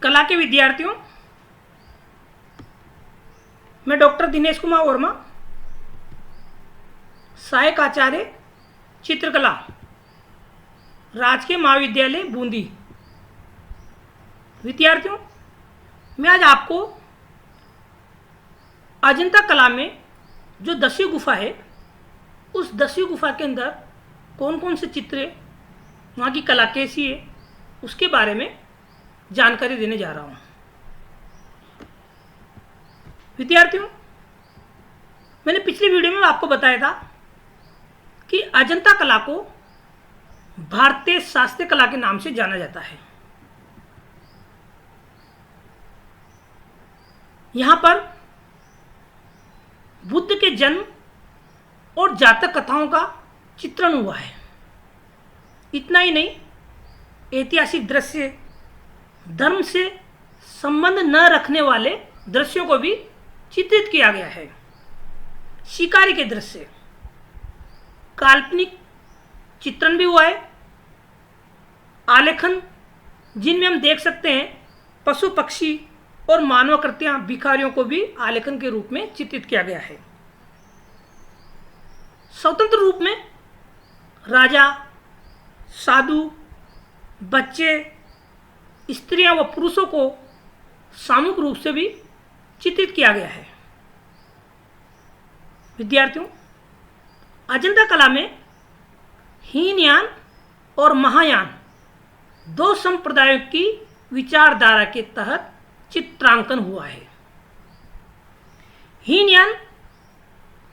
कला के विद्यार्थियों, मैं डॉक्टर दिनेश कुमार वर्मा, सहायक आचार्य चित्रकला, राजकीय महाविद्यालय बूंदी। विद्यार्थियों, मैं आज आपको अजंता कला में जो 10वीं गुफा है, उस 10वीं गुफा के अंदर कौन कौन से चित्र है, वहाँ की कला कैसी है, उसके बारे में जानकारी देने जा रहा हूँ। विद्यार्थियों, मैंने पिछली वीडियो में आपको बताया था कि अजंता कला को भारतीय शास्त्रीय कला के नाम से जाना जाता है। यहाँ पर बुद्ध के जन्म और जातक कथाओं का चित्रण हुआ है। इतना ही नहीं, ऐतिहासिक दृश्य, धर्म से संबंध न रखने वाले दृश्यों को भी चित्रित किया गया है। शिकारी के दृश्य, काल्पनिक चित्रण भी हुआ है। आलेखन, जिनमें हम देख सकते हैं पशु पक्षी और मानवाकृतियां, भिखारियों को भी आलेखन के रूप में चित्रित किया गया है। स्वतंत्र रूप में राजा, साधु, बच्चे, स्त्रियां व पुरुषों को सामूहिक रूप से भी चित्रित किया गया है। विद्यार्थियों, अजंता कला में हीनयान और महायान दो संप्रदायों की विचारधारा के तहत चित्रांकन हुआ है। हीनयान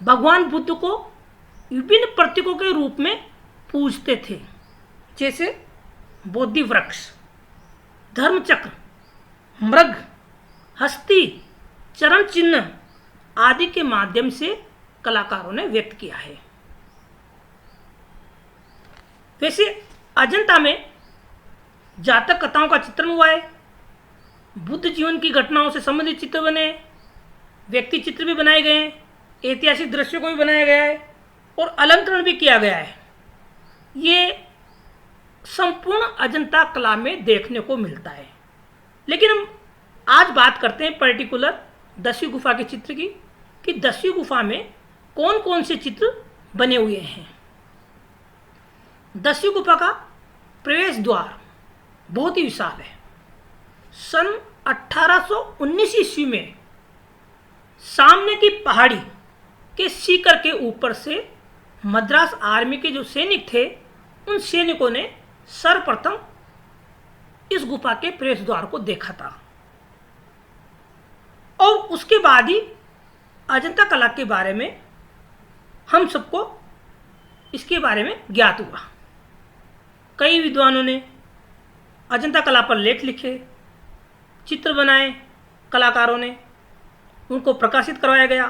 भगवान बुद्ध को विभिन्न प्रतीकों के रूप में पूजते थे, जैसे बोधि वृक्ष, धर्मचक्र, मृग, हस्ती, चरण चिन्ह आदि के माध्यम से कलाकारों ने व्यक्त किया है। वैसे अजंता में जातक कथाओं का चित्रण हुआ है, बुद्ध जीवन की घटनाओं से संबंधित चित्र बने, व्यक्ति चित्र भी बनाए गए हैं, ऐतिहासिक दृश्यों को भी बनाया गया है और अलंकरण भी किया गया है। ये संपूर्ण अजंता कला में देखने को मिलता है। लेकिन हम आज बात करते हैं पर्टिकुलर 10वीं गुफा के चित्र की, कि 10वीं गुफा में कौन कौन से चित्र बने हुए हैं। 10वीं गुफा का प्रवेश द्वार बहुत ही विशाल है। सन 1819 ईस्वी में सामने की पहाड़ी के सीकर के ऊपर से मद्रास आर्मी के जो सैनिक थे, उन सैनिकों ने सर्वप्रथम इस गुफा के प्रवेश द्वार को देखा था और उसके बाद ही अजंता कला के बारे में हम सबको इसके बारे में ज्ञात हुआ। कई विद्वानों ने अजंता कला पर लेख लिखे, चित्र बनाए, कलाकारों ने उनको प्रकाशित करवाया गया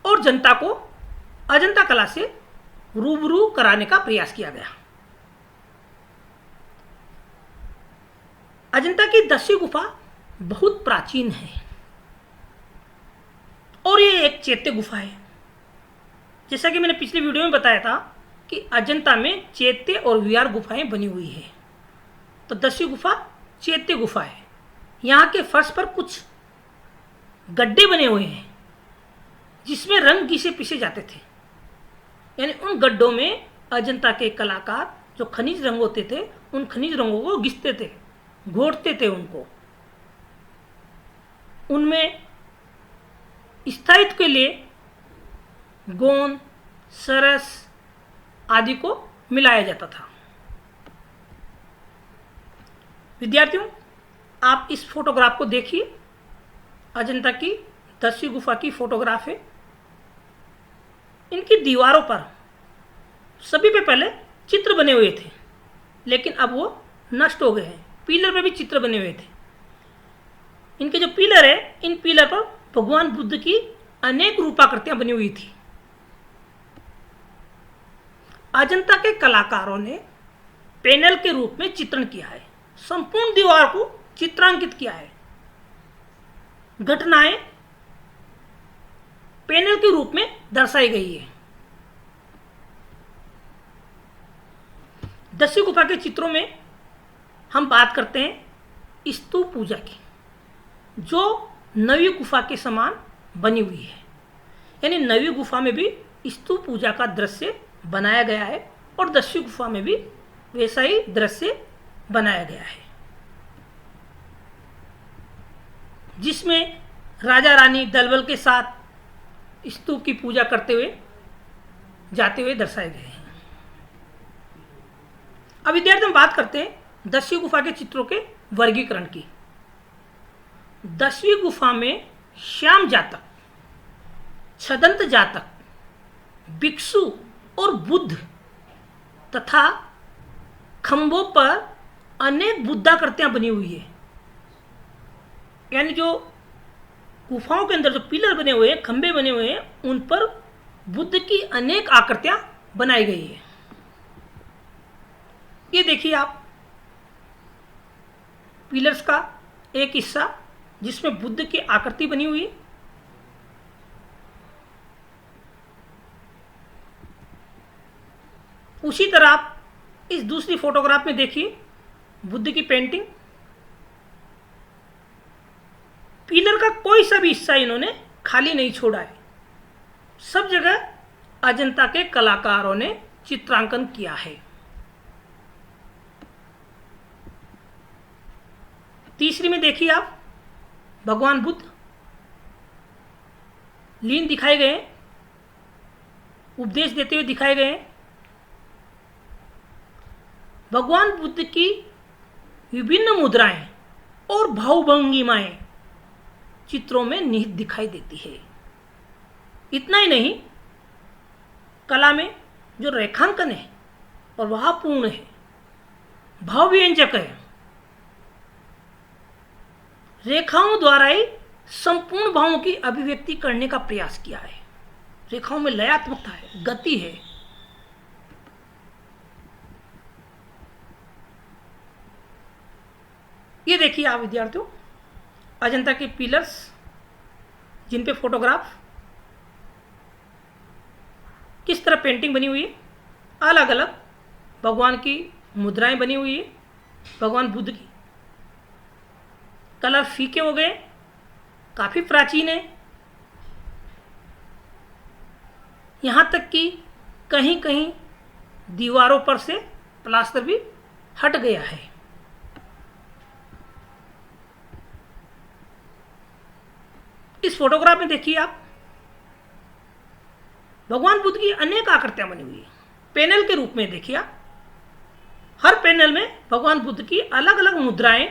और जनता को अजंता कला से रूबरू कराने का प्रयास किया गया। अजंता की 10वीं गुफा बहुत प्राचीन है और ये एक चैत्य गुफा है। जैसा कि मैंने पिछली वीडियो में बताया था कि अजंता में चैत्य और विहार गुफाएं बनी हुई है। तो 10वीं गुफा चैत्य गुफा है। यहाँ के फर्श पर कुछ गड्ढे बने हुए हैं जिसमें रंग घिसे पीसे जाते थे, यानी उन गड्ढों में अजंता के कलाकार जो खनिज रंग होते थे, उन खनिज रंगों को घिसते थे, घोटते थे उनको। उनमें स्थायित्व के लिए गोंद, सरस आदि को मिलाया जाता था। विद्यार्थियों, आप इस फोटोग्राफ को देखिए। अजंता की 10वीं गुफा की फोटोग्राफ है। इनकी दीवारों पर सभी पे पहले चित्र बने हुए थे, लेकिन अब वो नष्ट हो गए हैं। पिलर पे भी चित्र बने हुए थे। इनके जो पिलर है, इन पिलर पर भगवान बुद्ध की अनेक रूपाकृतियां बनी हुई थी। अजंता के कलाकारों ने पैनल के रूप में चित्रण किया है, संपूर्ण दीवार को चित्रांकित किया है। घटनाएं पैनल के रूप में दर्शाई गई है। 10वीं गुफा के चित्रों में हम बात करते हैं स्तूप पूजा की, जो नवी गुफा के समान बनी हुई है। यानी नवी गुफा में भी स्तूप पूजा का दृश्य बनाया गया है और 10वीं गुफा में भी वैसा ही दृश्य बनाया गया है, जिसमें राजा रानी दलबल के साथ स्तूप की पूजा करते हुए जाते हुए दर्शाए गए हैं। अब विद्यार्थी हम बात करते हैं 10वीं गुफा के चित्रों के वर्गीकरण की। 10वीं गुफा में श्याम जातक, छदंत जातक, भिक्षु और बुद्ध तथा खंभों पर अनेक बुद्धाकृतियां बनी हुई है। यानी जो गुफाओं के अंदर जो पिलर बने हुए हैं, खंभे बने हुए हैं, उन पर बुद्ध की अनेक आकृतियां बनाई गई है। ये देखिए आप, पिलर्स का एक हिस्सा जिसमें बुद्ध की आकृति बनी हुई है। उसी तरह आप इस दूसरी फोटोग्राफ में देखिए बुद्ध की पेंटिंग। पिलर का कोई सा भी हिस्सा इन्होंने खाली नहीं छोड़ा है, सब जगह अजंता के कलाकारों ने चित्रांकन किया है। तीसरी में देखिए आप, भगवान बुद्ध लीन दिखाए गए हैं, उपदेश देते हुए दिखाए गए हैं। भगवान बुद्ध की विभिन्न मुद्राएं और भावभंगिमाएं चित्रों में निहित दिखाई देती है। इतना ही नहीं, कला में जो रेखांकन है और वह पूर्ण है, भाव व्यंजक है। रेखाओं द्वारा ही संपूर्ण भावों की अभिव्यक्ति करने का प्रयास किया है। रेखाओं में लयात्मकता है, गति है। ये देखिए आप विद्यार्थियों, अजंता के पिलर्स जिन पे फोटोग्राफ किस तरह पेंटिंग बनी हुई है, अलग अलग भगवान की मुद्राएं बनी हुई है। भगवान बुद्ध की कलर फीके हो गए, काफी प्राचीन है। यहां तक कि कहीं कहीं दीवारों पर से प्लास्टर भी हट गया है। इस फोटोग्राफ में देखिए आप, भगवान बुद्ध की अनेक आकृतियां बनी हुई है। पैनल के रूप में देखिए आप, हर पैनल में भगवान बुद्ध की अलग अलग मुद्राएं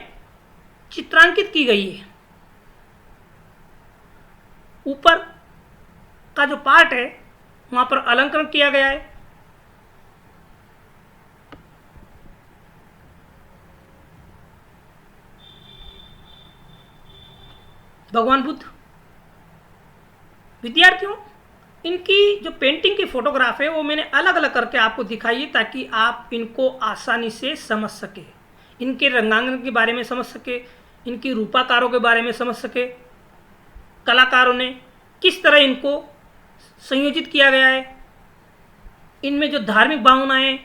चित्रांकित की गई है। ऊपर का जो पार्ट है वहां पर अलंकरण किया गया है। भगवान बुद्ध, विद्यार्थियों, इनकी जो पेंटिंग की फोटोग्राफ है वो मैंने अलग अलग करके आपको दिखाई है, ताकि आप इनको आसानी से समझ सके, इनके रंगांकन के बारे में समझ सके, इनकी रूपाकारों के बारे में समझ सके, कलाकारों ने किस तरह इनको संयोजित किया गया है, इनमें जो धार्मिक भावनाएं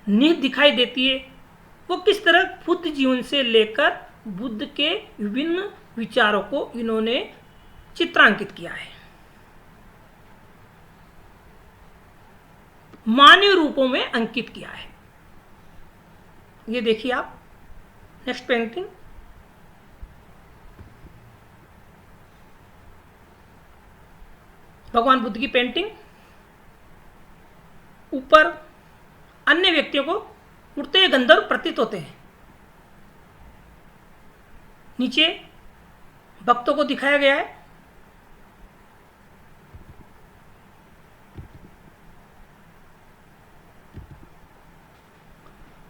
निहित दिखाई देती है वो किस तरह बुद्ध जीवन से लेकर बुद्ध के विभिन्न विचारों को इन्होंने चित्रांकित किया है, मानवीय रूपों में अंकित किया है। ये देखिए आप, नेक्स्ट पेंटिंग, भगवान बुद्ध की पेंटिंग। ऊपर अन्य व्यक्तियों को उड़ते हुए गंधर्व प्रतीत होते हैं, नीचे भक्तों को दिखाया गया है।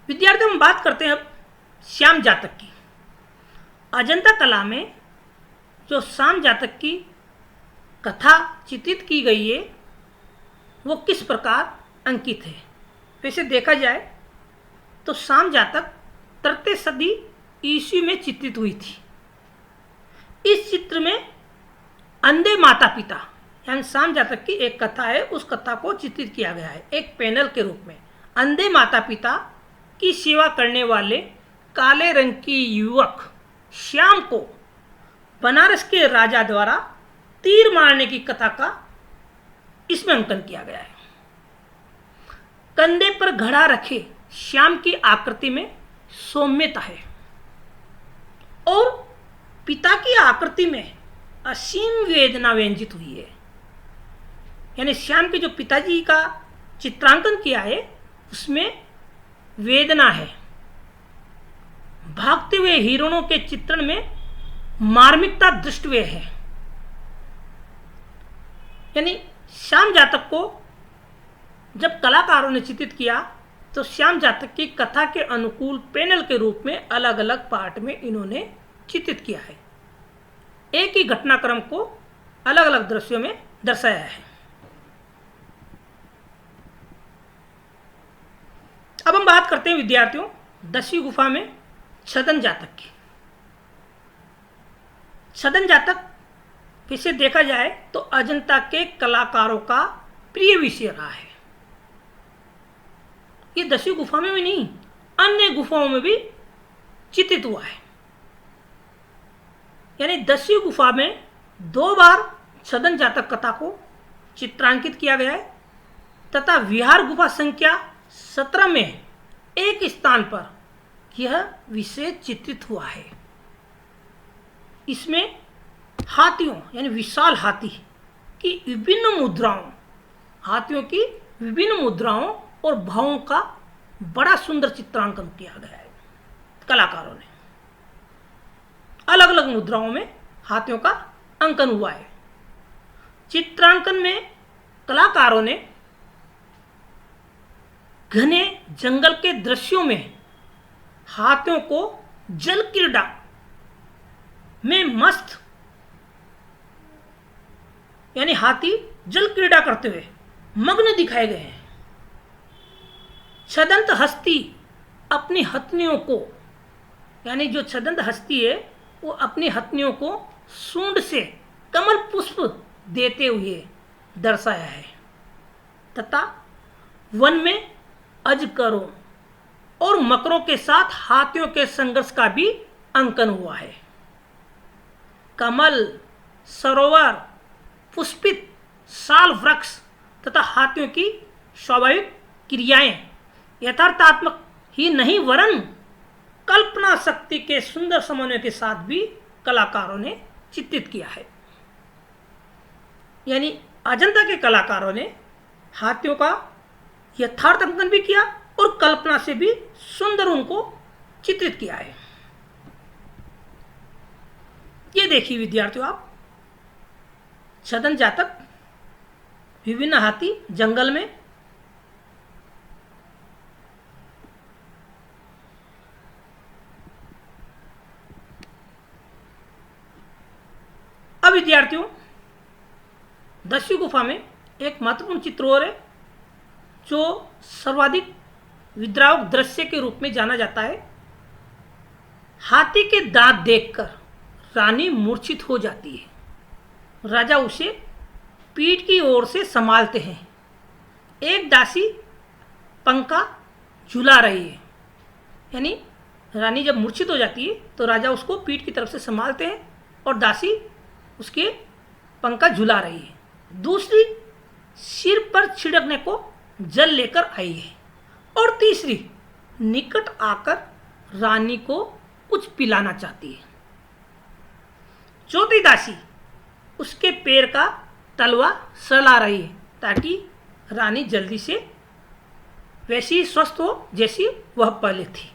विद्यार्थियों, हम बात करते हैं अब श्याम जातक की। अजंता कला में जो श्याम जातक की कथा चित्रित की गई है वो किस प्रकार अंकित है। वैसे देखा जाए तो श्याम जातक 3 सदी ईस्वी में चित्रित हुई थी। इस चित्र में अंधे माता पिता, यानी श्याम जातक की एक कथा है, उस कथा को चित्रित किया गया है एक पैनल के रूप में। अंधे माता पिता की सेवा करने वाले काले रंग की युवक श्याम को बनारस के राजा द्वारा तीर मारने की कथा का इसमें अंकन किया गया है। कंधे पर घड़ा रखे श्याम की आकृति में सौम्यता है और पिता की आकृति में असीम वेदना व्यंजित हुई है। यानी श्याम के जो पिताजी का चित्रांकन किया है उसमें वेदना है। भागते हुए हिरणों के चित्रण में मार्मिकता दृष्ट हुए है। यानी श्याम जातक को जब कलाकारों ने चित्रित किया तो श्याम जातक की कथा के अनुकूल पैनल के रूप में अलग अलग पार्ट में इन्होंने चित्रित किया है। एक ही घटनाक्रम को अलग अलग दृश्यों में दर्शाया है। अब हम बात करते हैं विद्यार्थियों 10वीं गुफा में छदन जातक की। छदन जातक इसे देखा जाए तो अजंता के कलाकारों का प्रिय विषय रहा है। ये 10वीं गुफा में भी नहीं, अन्य गुफाओं में भी चित्रित हुआ है। यानी 10वीं गुफा में 2 बार छदन जातक कथा को चित्रांकित किया गया है तथा विहार गुफा संख्या 17 में एक स्थान पर यह विषय चित्रित हुआ है। इसमें हाथियों यानी विशाल हाथी की विभिन्न मुद्राओं, हाथियों की विभिन्न मुद्राओं और भावों का बड़ा सुंदर चित्रांकन किया गया है। कलाकारों ने अलग अलग मुद्राओं में हाथियों का अंकन हुआ है। चित्रांकन में कलाकारों ने घने जंगल के दृश्यों में हाथियों को जल क्रीड़ा में मस्त, यानी हाथी जल क्रीड़ा करते हुए मग्न दिखाए गए हैं। छदंत हस्ती अपनी हथनियों को, यानी जो छदंत हस्ती है वो अपनी हथनियों को सूंड से कमल पुष्प देते हुए दर्शाया है तथा वन में अजगरों और मकरों के साथ हाथियों के संघर्ष का भी अंकन हुआ है। कमल, सरोवर, पुष्पित साल वृक्ष तथा हाथियों की स्वाभाविक क्रियाएं यथार्थात्मक ही नहीं वरन कल्पना शक्ति के सुंदर समन्वय के साथ भी कलाकारों ने चित्रित किया है। यानी अजंता के कलाकारों ने हाथियों का यथार्थ अंकन भी किया और कल्पना से भी सुंदर उनको चित्रित किया है। ये देखिए विद्यार्थियों आप, छदन जातक, विभिन्न हाथी जंगल में, अब विद्यार्थियों 10वीं गुफा में एक महत्वपूर्ण चित्र और है जो सर्वाधिक विद्रावक दृश्य के रूप में जाना जाता है। हाथी के दांत देखकर रानी मूर्छित हो जाती है। राजा उसे पीठ की ओर से संभालते हैं। एक दासी पंखा झुला रही है। यानी रानी जब मूर्छित हो जाती है तो राजा उसको पीठ की तरफ से संभालते हैं और दासी उसके पंखा झुला रही है। दूसरी सिर पर छिड़कने को जल लेकर आई है और तीसरी निकट आकर रानी को कुछ पिलाना चाहती है। चौथी दासी उसके पैर का तलवा सहला रही है ताकि रानी जल्दी से वैसी ही स्वस्थ हो जैसी वह पहले थी।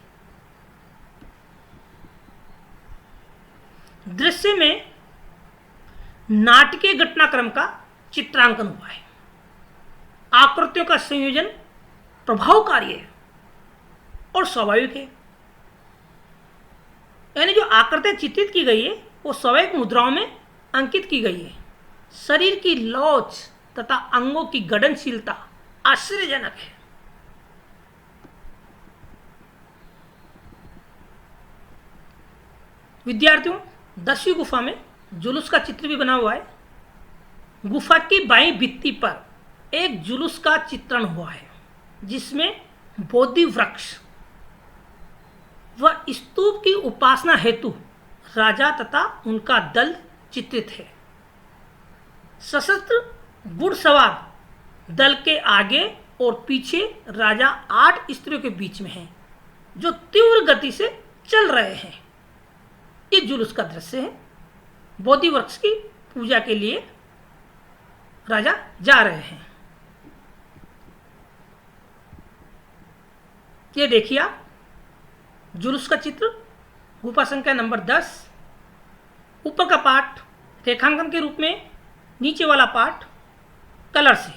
दृश्य में नाटकीय घटनाक्रम का चित्रांकन हुआ है। आकृतियों का संयोजन प्रभावकारी है और स्वाभाविक है। यानी जो आकृतियां चित्रित की गई है वो स्वाभाविक मुद्राओं में अंकित की गई है। शरीर की लौच तथा अंगों की गठनशीलता आश्चर्यजनक है। विद्यार्थियों 10वीं गुफा में जुलूस का चित्र भी बना हुआ है। गुफा की बाईं भित्ति पर एक जुलूस का चित्रण हुआ है जिसमें बोधि वृक्ष वह स्तूप की उपासना हेतु राजा तथा उनका दल चित्रित है। सशस्त्र घुड़सवार दल के आगे और पीछे राजा 8 स्त्रियों के बीच में हैं, जो तीव्र गति से चल रहे हैं। ये जुलूस का दृश्य है। बोधि वृक्ष की पूजा के लिए राजा जा रहे हैं। ये देखिए आप जुलूस का चित्र, गुफा संख्या नंबर 10। ऊपर का पार्ट रेखांकन के रूप में, नीचे वाला पार्ट कलर से।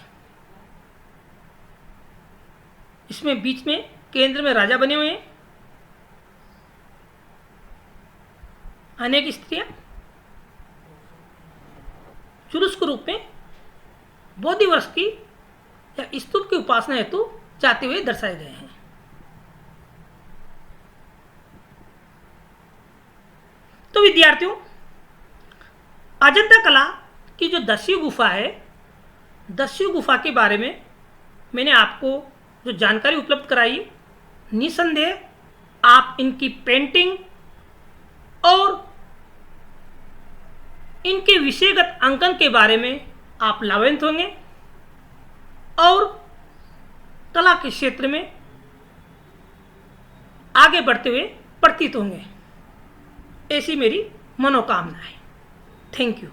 इसमें बीच में केंद्र में राजा बने हुए हैं, अनेक स्त्रियां जुलूस के रूप में बोधि वृक्ष की या स्तूप की उपासना हेतु जाते हुए दर्शाए गए हैं। तो विद्यार्थियों, अजंता कला की जो 10वीं गुफा है, 10वीं गुफा के बारे में मैंने आपको जो जानकारी उपलब्ध कराई, निसंदेह आप इनकी पेंटिंग और इनके विषयगत अंकन के बारे में आप लाभान्वित होंगे और कला के क्षेत्र में आगे बढ़ते हुए प्रतीत होंगे। ऐसी मेरी मनोकामना है। Thank you.